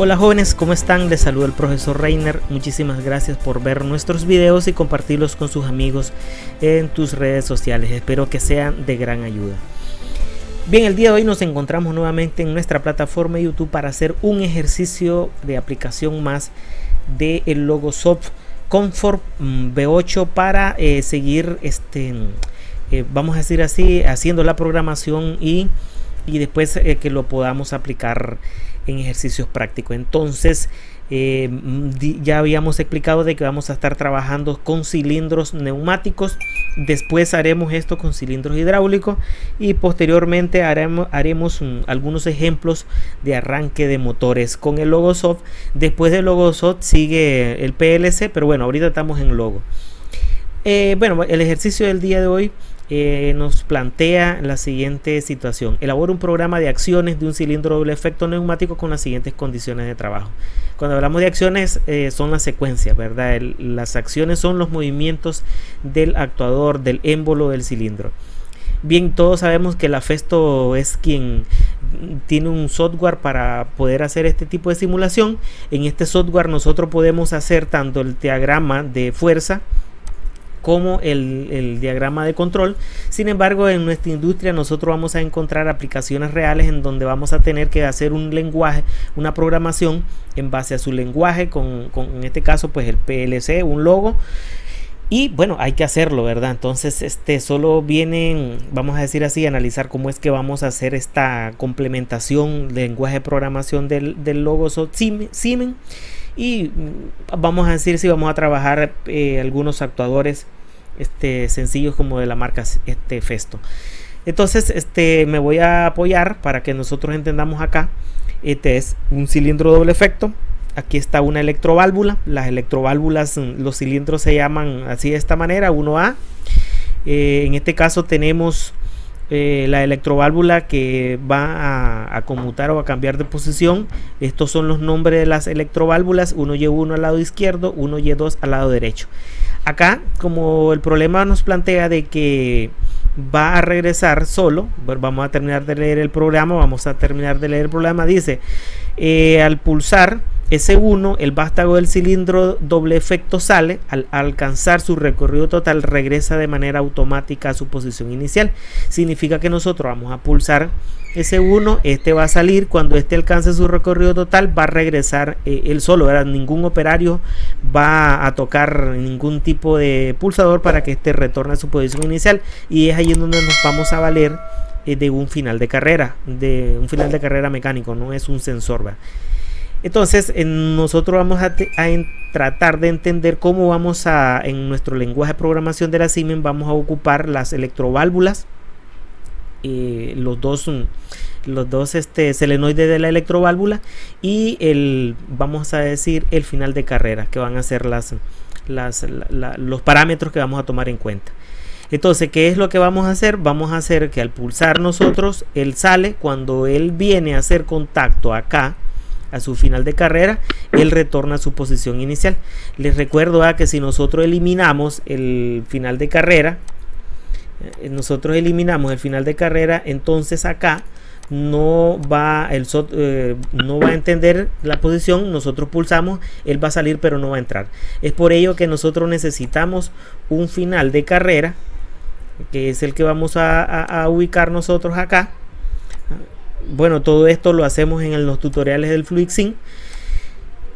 Hola jóvenes, ¿cómo están? Les saluda el profesor Reiner. Muchísimas gracias por ver nuestros videos y compartirlos con sus amigos en tus redes sociales. Espero que sean de gran ayuda. Bien, el día de hoy nos encontramos nuevamente en nuestra plataforma YouTube para hacer un ejercicio de aplicación más del Logosoft Comfort V8 para seguir vamos a decir así, haciendo la programación y después que lo podamos aplicar en ejercicios prácticos. Entonces ya habíamos explicado de que vamos a estar trabajando con cilindros neumáticos, después haremos esto con cilindros hidráulicos y posteriormente haremos algunos ejemplos de arranque de motores con el Logosoft. Después del Logosoft sigue el PLC, pero bueno, ahorita estamos en Logo. Bueno, el ejercicio del día de hoy nos plantea la siguiente situación: elabora un programa de acciones de un cilindro doble efecto neumático con las siguientes condiciones de trabajo. Cuando hablamos de acciones son las secuencias, ¿verdad? Las acciones son los movimientos del actuador, del émbolo del cilindro. Bien, todos sabemos que la Festo es quien tiene un software para poder hacer este tipo de simulación. En este software nosotros podemos hacer tanto el diagrama de fuerza como el diagrama de control. Sin embargo, en nuestra industria nosotros vamos a encontrar aplicaciones reales en donde vamos a tener que hacer un lenguaje, una programación en base a su lenguaje con en este caso pues el PLC, un logo. Y bueno, hay que hacerlo, ¿verdad? Entonces solo vienen, vamos a decir así, a analizar cómo es que vamos a hacer esta complementación de lenguaje de programación del Logosoft Siemens. Y vamos a decir si vamos a trabajar algunos actuadores sencillos como de la marca Festo. Entonces me voy a apoyar para que nosotros entendamos acá. Este es un cilindro doble efecto. Aquí está una electroválvula. Las electroválvulas, los cilindros se llaman así de esta manera, 1A. En este caso tenemos la electroválvula que va a conmutar o a cambiar de posición. Estos son los nombres de las electroválvulas: 1Y1 al lado izquierdo, 1Y2 al lado derecho. Acá, como el problema nos plantea de que va a regresar solo, vamos a terminar de leer el programa, dice al pulsar S1, el vástago del cilindro doble efecto sale. Al alcanzar su recorrido total, regresa de manera automática a su posición inicial. Significa que nosotros vamos a pulsar S1, va a salir. Cuando alcance su recorrido total, va a regresar él solo, ¿verdad? Ningún operario va a tocar ningún tipo de pulsador para que retorne a su posición inicial. Y es ahí en donde nos vamos a valer de un final de carrera, mecánico, no es un sensor, ¿verdad? Entonces nosotros vamos a tratar de entender cómo vamos en nuestro lenguaje de programación de la Siemens vamos a ocupar las electroválvulas, los dos solenoides de la electroválvula y vamos a decir el final de carrera, que van a ser los parámetros que vamos a tomar en cuenta. Entonces, ¿qué es lo que vamos a hacer? Vamos a hacer que al pulsar nosotros, él sale. Cuando él viene a hacer contacto acá a su final de carrera, él retorna a su posición inicial. Les recuerdo que si nosotros eliminamos el final de carrera, entonces acá no va no va a entender la posición. Nosotros pulsamos, él va a salir pero no va a entrar. Es por ello que nosotros necesitamos un final de carrera, que es el que vamos a ubicar nosotros acá. Bueno, todo esto lo hacemos en los tutoriales del FluidSync.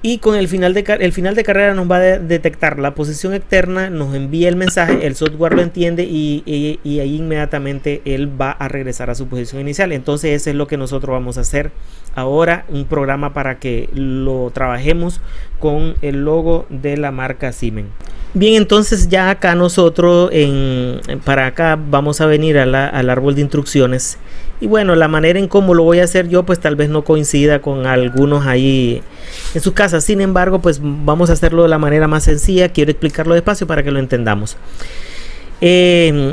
Y con el final de carrera nos va a detectar la posición externa, nos envía el mensaje, el software lo entiende y ahí inmediatamente él va a regresar a su posición inicial. Entonces eso es lo que nosotros vamos a hacer ahora, un programa para que lo trabajemos con el logo de la marca Siemens. Bien, entonces ya acá nosotros para acá vamos a venir al árbol de instrucciones. Y bueno, la manera en cómo lo voy a hacer yo pues tal vez no coincida con algunos ahí en sus casas. Sin embargo, pues vamos a hacerlo de la manera más sencilla. Quiero explicarlo despacio para que lo entendamos.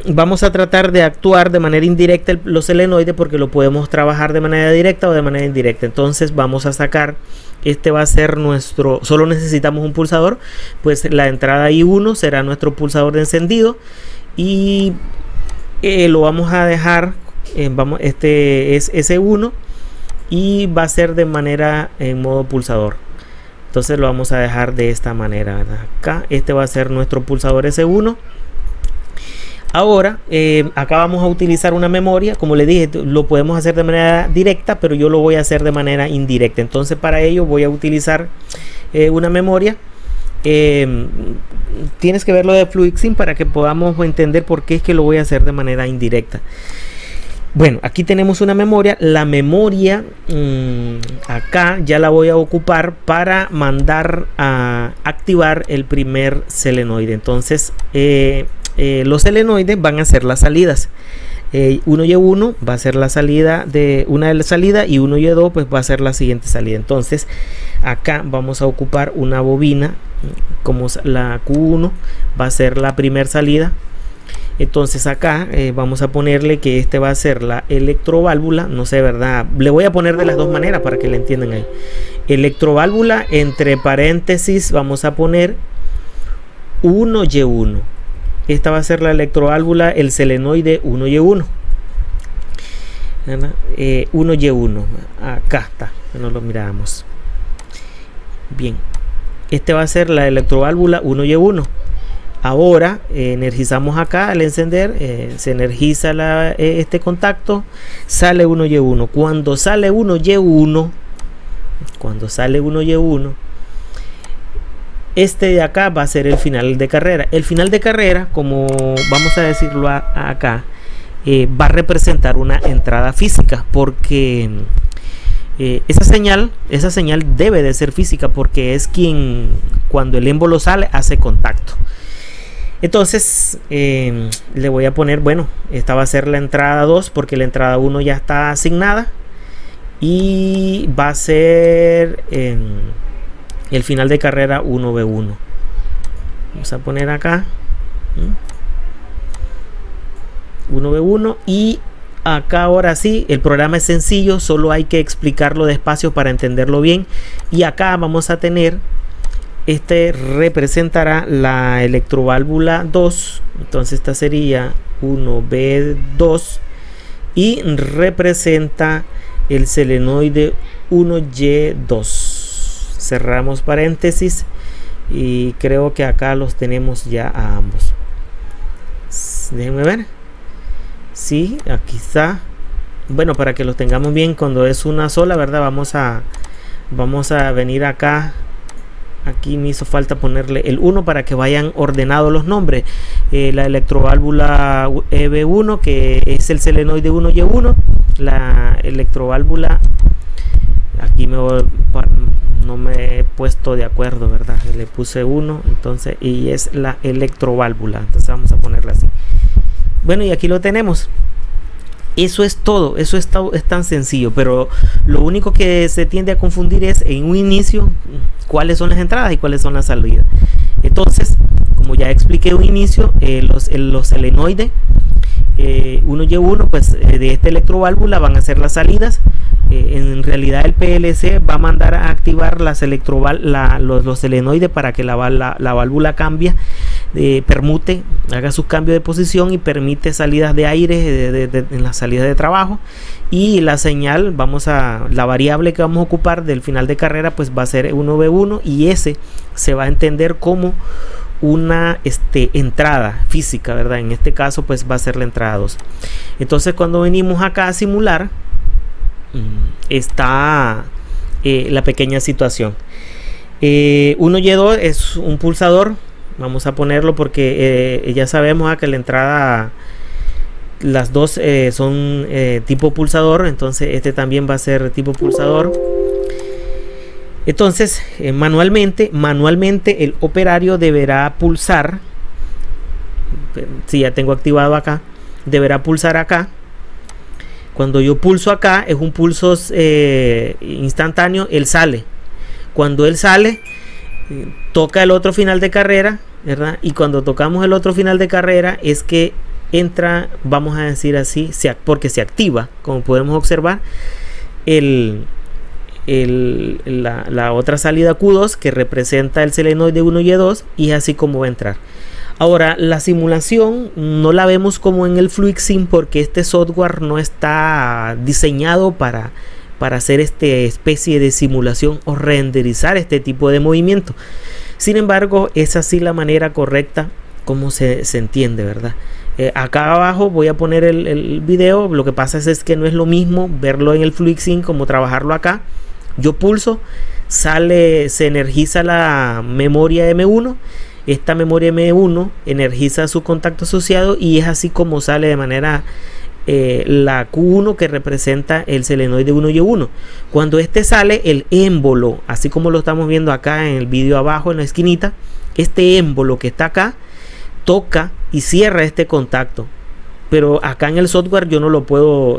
Vamos a tratar de actuar de manera indirecta los solenoides, porque lo podemos trabajar de manera directa o de manera indirecta. Entonces vamos a sacar, va a ser nuestro, solo necesitamos un pulsador, pues la entrada I1 será nuestro pulsador de encendido y lo vamos a dejar, este es S1. y va a ser de manera en modo pulsador. Entonces lo vamos a dejar de esta manera, ¿verdad? Acá este va a ser nuestro pulsador S1. Ahora acá vamos a utilizar una memoria. Como le dije, lo podemos hacer de manera directa, pero yo lo voy a hacer de manera indirecta. Entonces para ello voy a utilizar una memoria. Tienes que verlo de FluidSync para que podamos entender por qué es que lo voy a hacer de manera indirecta. Bueno, aquí tenemos una memoria. La memoria acá ya la voy a ocupar para mandar a activar el primer selenoide. Entonces los selenoides van a ser las salidas. 1Y1 va a ser la salida de una de las salidas y 1Y2 pues va a ser la siguiente salida. Entonces acá vamos a ocupar una bobina, como la Q1 va a ser la primera salida. Entonces acá vamos a ponerle que este va a ser la electroválvula, no sé, ¿verdad? Le voy a poner de las dos maneras para que le entiendan ahí. Electroválvula, entre paréntesis vamos a poner 1Y1. Esta va a ser la electroválvula, el selenoide 1Y1. 1Y1, acá está, no lo miramos. Bien, este va a ser la electroválvula 1Y1. Ahora energizamos acá al encender, se energiza este contacto, sale 1Y1. Cuando sale 1Y1, este de acá va a ser el final de carrera. El final de carrera, como vamos a decirlo acá, va a representar una entrada física, porque esa señal debe de ser física, porque es quien cuando el émbolo sale hace contacto. Entonces le voy a poner, bueno, esta va a ser la entrada 2 porque la entrada 1 ya está asignada, y va a ser el final de carrera 1V1. Vamos a poner acá 1V1, y acá ahora sí el programa es sencillo, solo hay que explicarlo despacio para entenderlo bien. Y acá vamos a tener, este representará la electroválvula 2, entonces esta sería 1B2, y representa el selenoide 1Y2. Cerramos paréntesis y creo que acá los tenemos ya a ambos. Déjenme ver. Sí, aquí está. Bueno, para que los tengamos bien, cuando es una sola, ¿verdad? Vamos a venir acá. Aquí me hizo falta ponerle el 1 para que vayan ordenados los nombres. La electroválvula EB1, que es el selenoide 1Y1. La electroválvula, aquí no me he puesto de acuerdo, ¿verdad? Le puse 1, entonces, y es la electroválvula. Entonces vamos a ponerla así. Bueno, y aquí lo tenemos. Eso es todo, es tan sencillo, pero lo único que se tiende a confundir es en un inicio cuáles son las entradas y cuáles son las salidas. Entonces, como ya expliqué un inicio, los selenoides 1Y1 pues de esta electroválvula van a ser las salidas. En realidad el PLC va a mandar a activar los selenoides para que la válvula cambie, permute, haga sus cambios de posición y permite salidas de aire en las salidas de trabajo. Y la señal, la variable que vamos a ocupar del final de carrera pues va a ser 1V1, y ese se va a entender como una entrada física, ¿verdad? En este caso pues va a ser la entrada 2. Entonces cuando venimos acá a simular, está la pequeña situación. 1Y2 es un pulsador. Vamos a ponerlo porque ya sabemos que la entrada, las dos son tipo pulsador, entonces este también va a ser tipo pulsador. Entonces manualmente el operario deberá pulsar, si ya tengo activado acá, deberá pulsar acá. Cuando yo pulso acá es un pulso instantáneo, él sale. Cuando él sale, toca el otro final de carrera, ¿verdad? Y cuando tocamos el otro final de carrera es que entra, vamos a decir así, porque se activa, como podemos observar, la otra salida Q2 que representa el selenoide 1Y2, y así como va a entrar. Ahora, la simulación no la vemos como en el FluidSync porque este software no está diseñado para para hacer esta especie de simulación o renderizar este tipo de movimiento. Sin embargo, es así la manera correcta como se entiende, ¿verdad? Acá abajo voy a poner el video. Lo que pasa es que no es lo mismo verlo en el FluidSync como trabajarlo acá. Yo pulso, sale, se energiza la memoria M1. Esta memoria M1 energiza su contacto asociado y es así como sale de manera la Q1, que representa el selenoide 1Y1. Cuando este sale, el émbolo, así como lo estamos viendo acá en el vídeo abajo en la esquinita, este émbolo que está acá toca y cierra este contacto. Pero acá en el software yo no lo puedo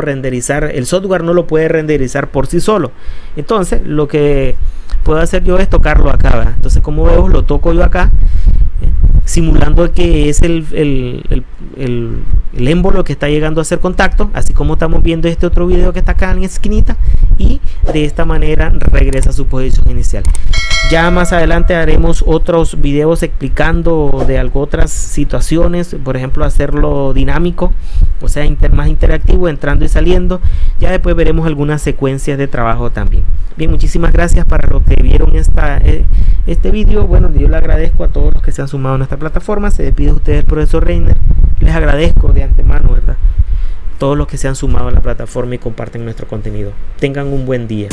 renderizar. El software no lo puede renderizar por sí solo. Entonces lo que puedo hacer yo es tocarlo acá, ¿verdad? Entonces, como vemos, lo toco yo acá, simulando que es el émbolo que está llegando a hacer contacto, así como estamos viendo este otro video que está acá en la esquinita, y de esta manera regresa a su posición inicial. Ya más adelante haremos otros videos explicando de algo, otras situaciones, por ejemplo hacerlo dinámico, o sea más interactivo, entrando y saliendo. Ya después veremos algunas secuencias de trabajo también. Bien, muchísimas gracias para los que vieron este video. Bueno, yo le agradezco a todos los que se han sumado a nuestra plataforma. Se despide de ustedes el profesor Reiner. Les agradezco de antemano, ¿verdad?, todos los que se han sumado a la plataforma y comparten nuestro contenido. Tengan un buen día.